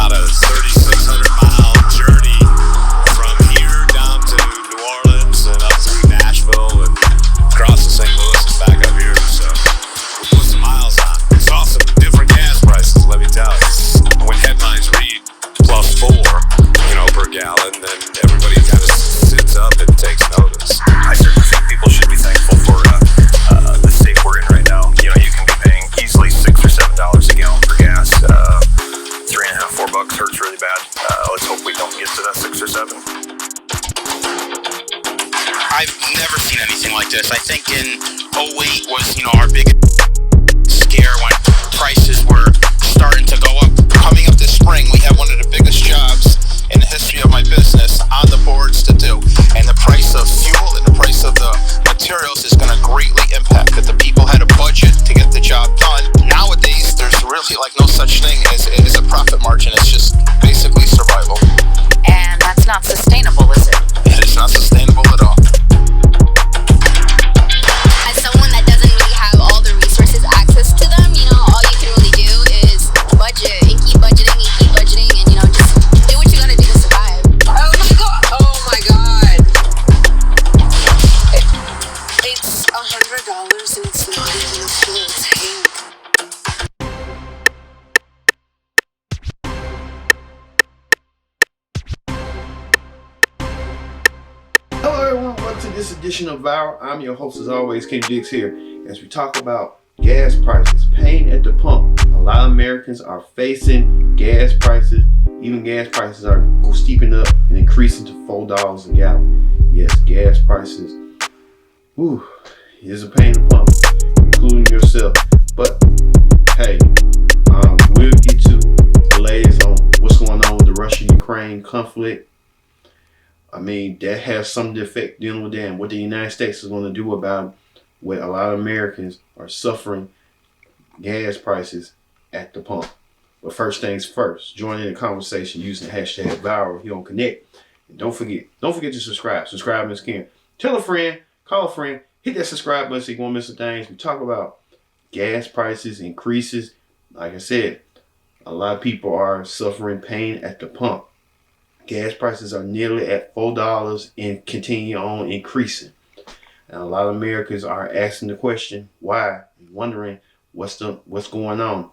about a 3,600-mile journey from here down to New Orleans and up through Nashville and across to St. Louis and back up here. So we put some miles on. Saw some different gas prices, let me tell you. When headlines read +4, per gallon, then everybody kind of sits up and takes notice. I certainly think people should be thankful for the state we're in right now. You can be paying easily $6 or $7 a gallon for gas. $3.50, $4 hurts really bad. Let's hope we don't get to that 6 or 7. I've never seen anything like this. I think in '08 was, our biggest scare when prices were starting to go up. Coming up this spring, we have one of the biggest jobs in the history of my business on the boards to do, and the price of fuel and the price of the materials is going to greatly impact it. The people had a budget to get the job done. Nowadays, there's really no such thing as a profit margin. It's just basically survival. And that's not sustainable, is it? It is not sustainable at all. As someone that doesn't really have all the resources access to them, all you can really do is budget and keep budgeting and keep budgeting and, just do what you gotta do to survive. Oh my god. It's $100 and it's not even a full tank. Hello everyone, welcome to this edition of Viral. I'm your host as always, King Diggs here, as we talk about gas prices, pain at the pump. A lot of Americans are facing gas prices. Even gas prices are steeping up and increasing to $4 a gallon. Yes, gas prices, is a pain to pump, including yourself. But hey, we'll get to the latest on what's going on with the Russia-Ukraine conflict. That has some effect dealing with that and what the United States is going to do about what a lot of Americans are suffering gas prices at the pump. But first things first, join in the conversation using the hashtag Viral here on Connect. And don't forget to subscribe. Subscribe is king. Tell a friend, call a friend, hit that subscribe button so you won't miss the things. We talk about gas prices, increases. Like I said, a lot of people are suffering pain at the pump. Gas prices are nearly at $4 and continue on increasing. And a lot of Americans are asking the question, why? Wondering what's going on.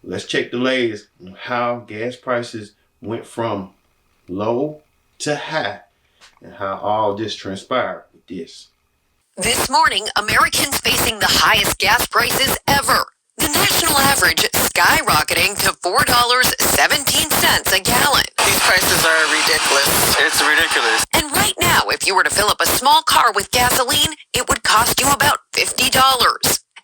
Let's check the latest on how gas prices went from low to high and how all this transpired with this. This morning, Americans facing the highest gas prices ever. The national average skyrocketing to $4.17 a gallon. These prices are ridiculous. It's ridiculous. And right now, if you were to fill up a small car with gasoline, it would cost you about $50.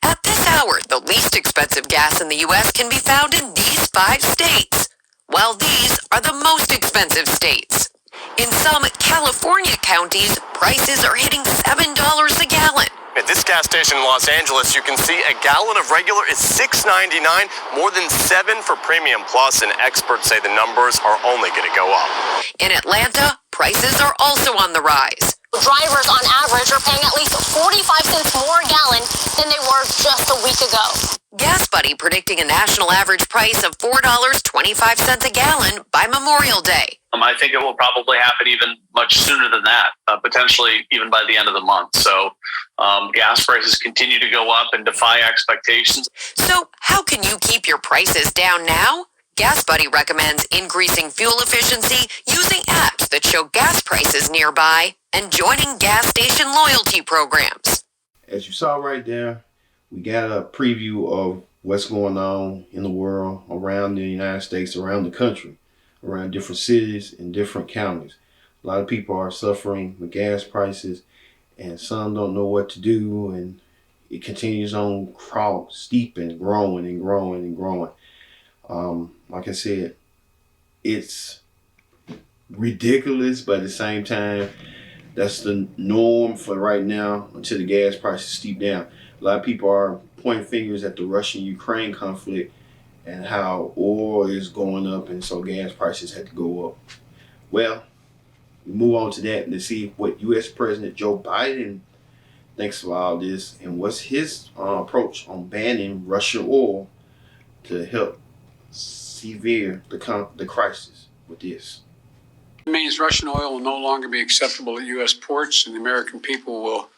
At this hour, the least expensive gas in the U.S. can be found in these 5 states, while these are the most expensive states. In some California counties, prices are hitting $7 a gallon. At this gas station in Los Angeles, you can see a gallon of regular is $6.99, more than $7 for Premium Plus, and experts say the numbers are only going to go up. In Atlanta, prices are also on the rise. Drivers on average are paying at least 45 cents more a gallon than they were just a week ago. Gas Buddy predicting a national average price of $4.25 a gallon by Memorial Day. I think it will probably happen even much sooner than that, potentially even by the end of the month. So gas prices continue to go up and defy expectations. So how can you keep your prices down now? Gas Buddy recommends increasing fuel efficiency, using apps that show gas prices nearby, and joining gas station loyalty programs. As you saw right there, we got a preview of what's going on in the world, around the United States, around the country, around different cities and different counties. A lot of people are suffering with gas prices, and some don't know what to do, and it continues on steep and growing and growing and growing. Like I said, it's ridiculous, but at the same time, that's the norm for right now until the gas prices steep down. A lot of people are pointing fingers at the Russian-Ukraine conflict and how oil is going up, and so gas prices had to go up. Well, we move on to that and to see what U.S. President Joe Biden thinks of all this and what's his approach on banning Russian oil to help severe the crisis with this. It means Russian oil will no longer be acceptable at U.S. ports, and the American people will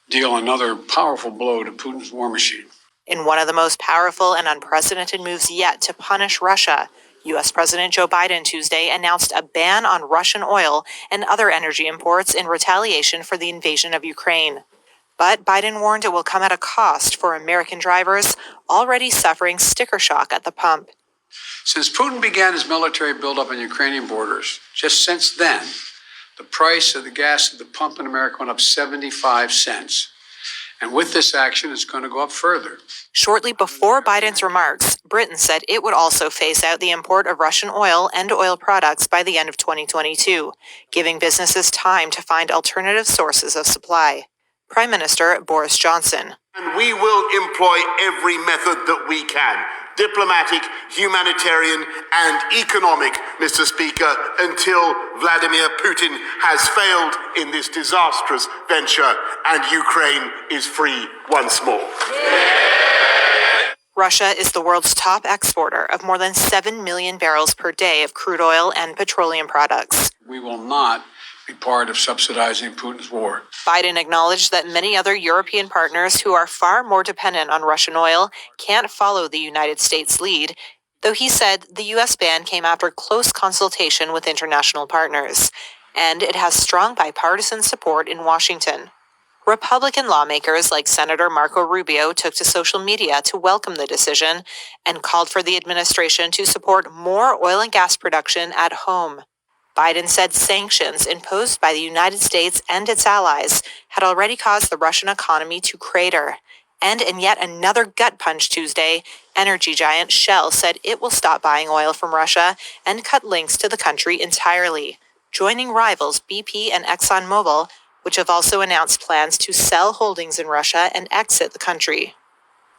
deal another powerful blow to Putin's war machine. In one of the most powerful and unprecedented moves yet to punish Russia, U.S. President Joe Biden Tuesday announced a ban on Russian oil and other energy imports in retaliation for the invasion of Ukraine. But Biden warned it will come at a cost for American drivers already suffering sticker shock at the pump. Since Putin began his military buildup on Ukrainian borders, just since then, the price of the gas at the pump in America went up 75 cents. And with this action, it's going to go up further. Shortly before Biden's remarks, Britain said it would also phase out the import of Russian oil and oil products by the end of 2022, giving businesses time to find alternative sources of supply. Prime Minister Boris Johnson. And we will employ every method that we can. Diplomatic, humanitarian, and economic, Mr. Speaker, until Vladimir Putin has failed in this disastrous venture and Ukraine is free once more. Russia is the world's top exporter of more than 7 million barrels per day of crude oil and petroleum products. We will not be part of subsidizing Putin's war. Biden acknowledged that many other European partners who are far more dependent on Russian oil can't follow the United States' lead, though he said the U.S. ban came after close consultation with international partners, and it has strong bipartisan support in Washington. Republican lawmakers like Senator Marco Rubio took to social media to welcome the decision and called for the administration to support more oil and gas production at home. Biden said sanctions imposed by the United States and its allies had already caused the Russian economy to crater. And in yet another gut punch Tuesday, energy giant Shell said it will stop buying oil from Russia and cut links to the country entirely, joining rivals BP and ExxonMobil, which have also announced plans to sell holdings in Russia and exit the country.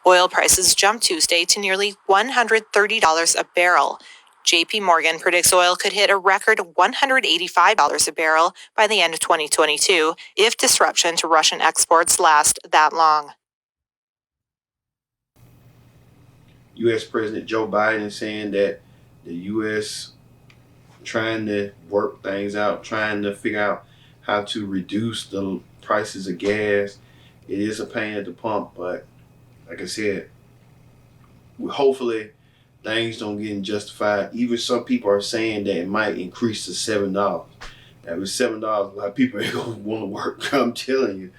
Oil prices jumped Tuesday to nearly $130 a barrel. JP Morgan predicts oil could hit a record $185 a barrel by the end of 2022 if disruption to Russian exports lasts that long. U.S. President Joe Biden saying that the U.S. trying to work things out, trying to figure out how to reduce the prices of gas. It is a pain at the pump, but like I said, hopefully things don't get justified. Even some people are saying that it might increase to $7. Now with $7, a lot of people ain't gonna want to work. I'm telling you.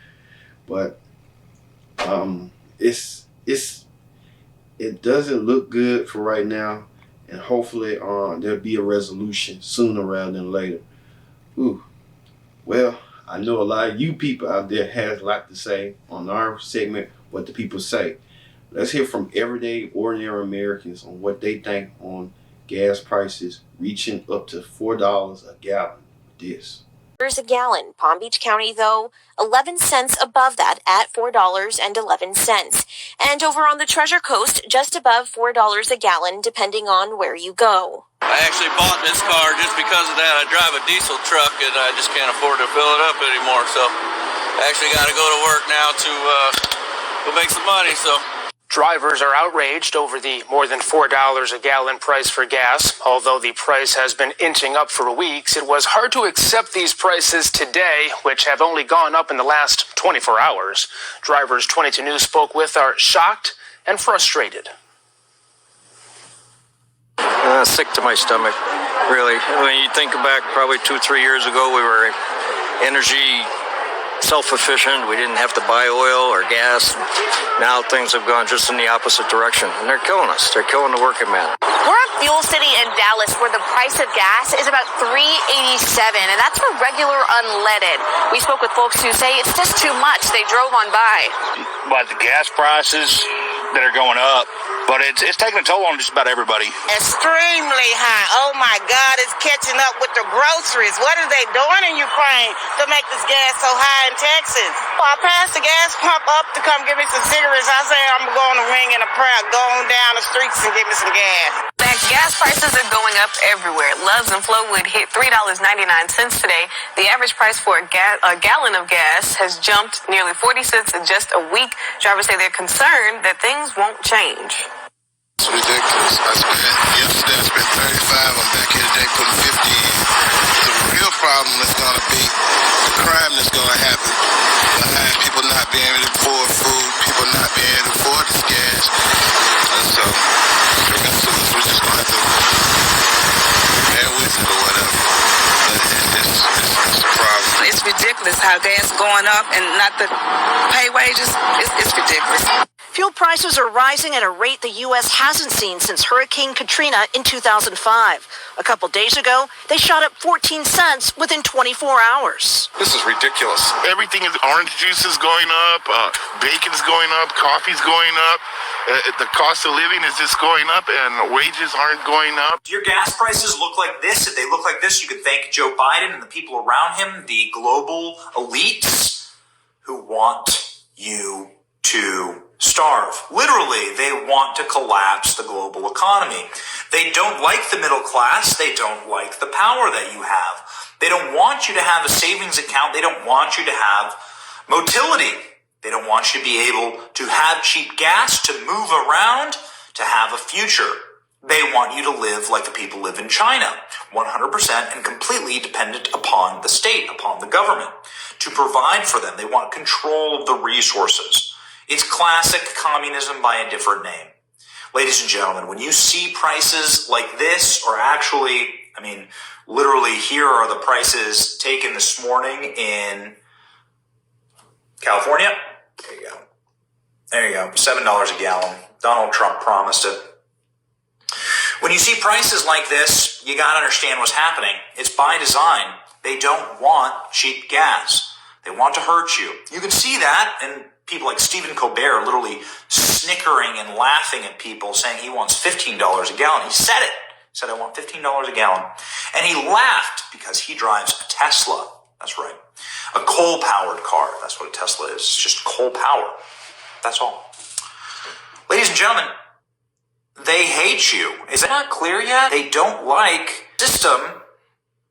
But it doesn't look good for right now, and hopefully there'll be a resolution sooner rather than later. Ooh, well, I know a lot of you people out there has a lot to say on our segment, What the People Say. Let's hear from everyday, ordinary Americans on what they think on gas prices reaching up to $4 a gallon. This. A gallon. Palm Beach County, though, 11 cents above that at $4.11. And over on the Treasure Coast, just above $4 a gallon, depending on where you go. I actually bought this car just because of that. I drive a diesel truck and I just can't afford to fill it up anymore. So I actually got to go to work now to go make some money. So. Drivers are outraged over the more than $4 a gallon price for gas. Although the price has been inching up for weeks, it was hard to accept these prices today, which have only gone up in the last 24 hours. Drivers 22 News spoke with are shocked and frustrated. Sick to my stomach, really. When you think back probably 2-3 years ago, we were energy self-efficient. We didn't have to buy oil or gas. Now things have gone just in the opposite direction, and they're killing us. They're killing the working man. We're at Fuel City in Dallas, where the price of gas is about $3.87, and that's for regular unleaded. We spoke with folks who say it's just too much. They drove on by. But the gas prices that are going up, but it's taking a toll on just about everybody. Extremely high. Oh my God, it's catching up with the groceries. What are they doing in Ukraine to make this gas so high in Texas? Well, I passed the gas pump up to come give me some cigarettes. I say I'm going to ring in a prayer, go on down the streets and give me some gas. Gas prices are going up everywhere. Loves and Flowwood hit $3.99 today. The average price for a gallon of gas has jumped nearly 40 cents in just a week. Drivers say they're concerned that things won't change. It's ridiculous. I spent yesterday The real problem is going to be the crime that's going to happen behind people not being able to afford food, people not being able to afford this gas. And so, the rest of us, we're just going to have to bear with it or whatever. But it's a problem. It's ridiculous how gas is going up and not the pay wages. It's ridiculous. Fuel prices are rising at a rate the U.S. hasn't seen since Hurricane Katrina in 2005. A couple days ago, they shot up 14 cents within 24 hours. This is ridiculous. Everything is, orange juice is going up, bacon's going up, coffee's going up. The cost of living is just going up and wages aren't going up. Do your gas prices look like this? If they look like this, you could thank Joe Biden and the people around him, the global elites who want you to starve. Literally, they want to collapse the global economy. They don't like the middle class. They don't like the power that you have. They don't want you to have a savings account. They don't want you to have motility. They don't want you to be able to have cheap gas, to move around, to have a future. They want you to live like the people live in China, 100% and completely dependent upon the state, upon the government, to provide for them. They want control of the resources. It's classic communism by a different name. Ladies and gentlemen, when you see prices like this, or actually, literally here are the prices taken this morning in California. There you go. There you go. $7 a gallon. Donald Trump promised it. When you see prices like this, you gotta understand what's happening. It's by design. They don't want cheap gas. They want to hurt you. You can see that in people like Stephen Colbert literally snickering and laughing at people saying he wants $15 a gallon. He said it. He said, I want $15 a gallon. And he laughed because he drives a Tesla. That's right. A coal-powered car. That's what a Tesla is. It's just coal power. That's all. Ladies and gentlemen, they hate you. Is that not clear yet? They don't like the system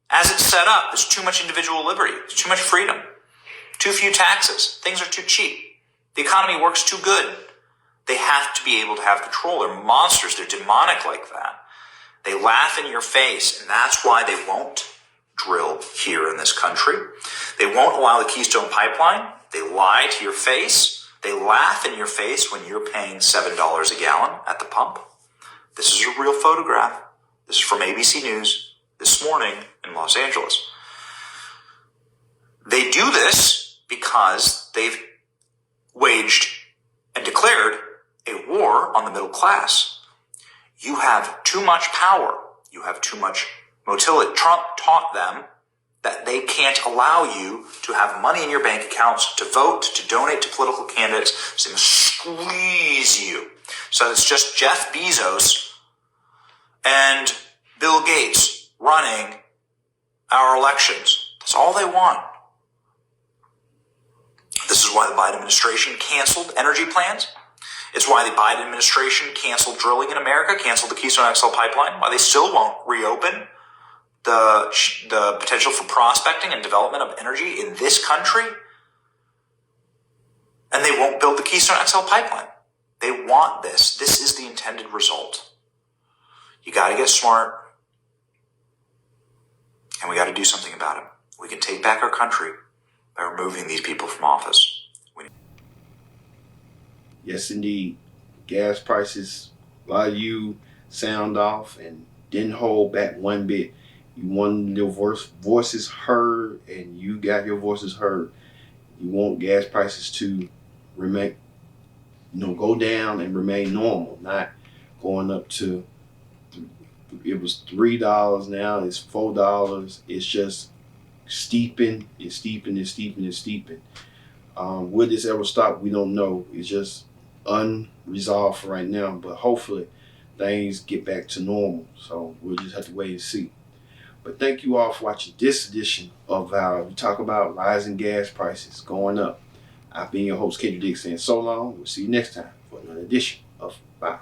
as it's set up. There's too much individual liberty. There's too much freedom. Too few taxes. Things are too cheap. The economy works too good. They have to be able to have control. They're monsters. They're demonic like that. They laugh in your face, and that's why they won't drill here in this country. They won't allow the Keystone Pipeline. They lie to your face. They laugh in your face when you're paying $7 a gallon at the pump. This is a real photograph. This is from ABC News this morning in Los Angeles. They do this because they've waged and declared a war on the middle class. You have too much power. You have too much motility. Trump taught them that they can't allow you to have money in your bank accounts, to vote, to donate to political candidates. So they must squeeze you. So it's just Jeff Bezos and Bill Gates running our elections. That's all they want. This is why the Biden administration canceled energy plans. It's why the Biden administration canceled drilling in America, canceled the Keystone XL pipeline, why they still won't reopen the potential for prospecting and development of energy in this country. And they won't build the Keystone XL pipeline. They want this. This is the intended result. You got to get smart. And we got to do something about it. We can take back our country by removing these people from office. Yes, indeed. Gas prices, a lot of you sound off and didn't hold back one bit. You wanted your voices heard, and you got your voices heard. You want gas prices to remain, go down and remain normal, not going up to, it was $3 now, it's $4. It's just steeping. Will this ever stop? We don't know. It's just unresolved for right now, but hopefully things get back to normal. So we'll just have to wait and see. But thank you all for watching this edition of we talk about rising gas prices going up. I've been your host, Kendrick Dick, saying so long. We'll see you next time for another edition of Wow.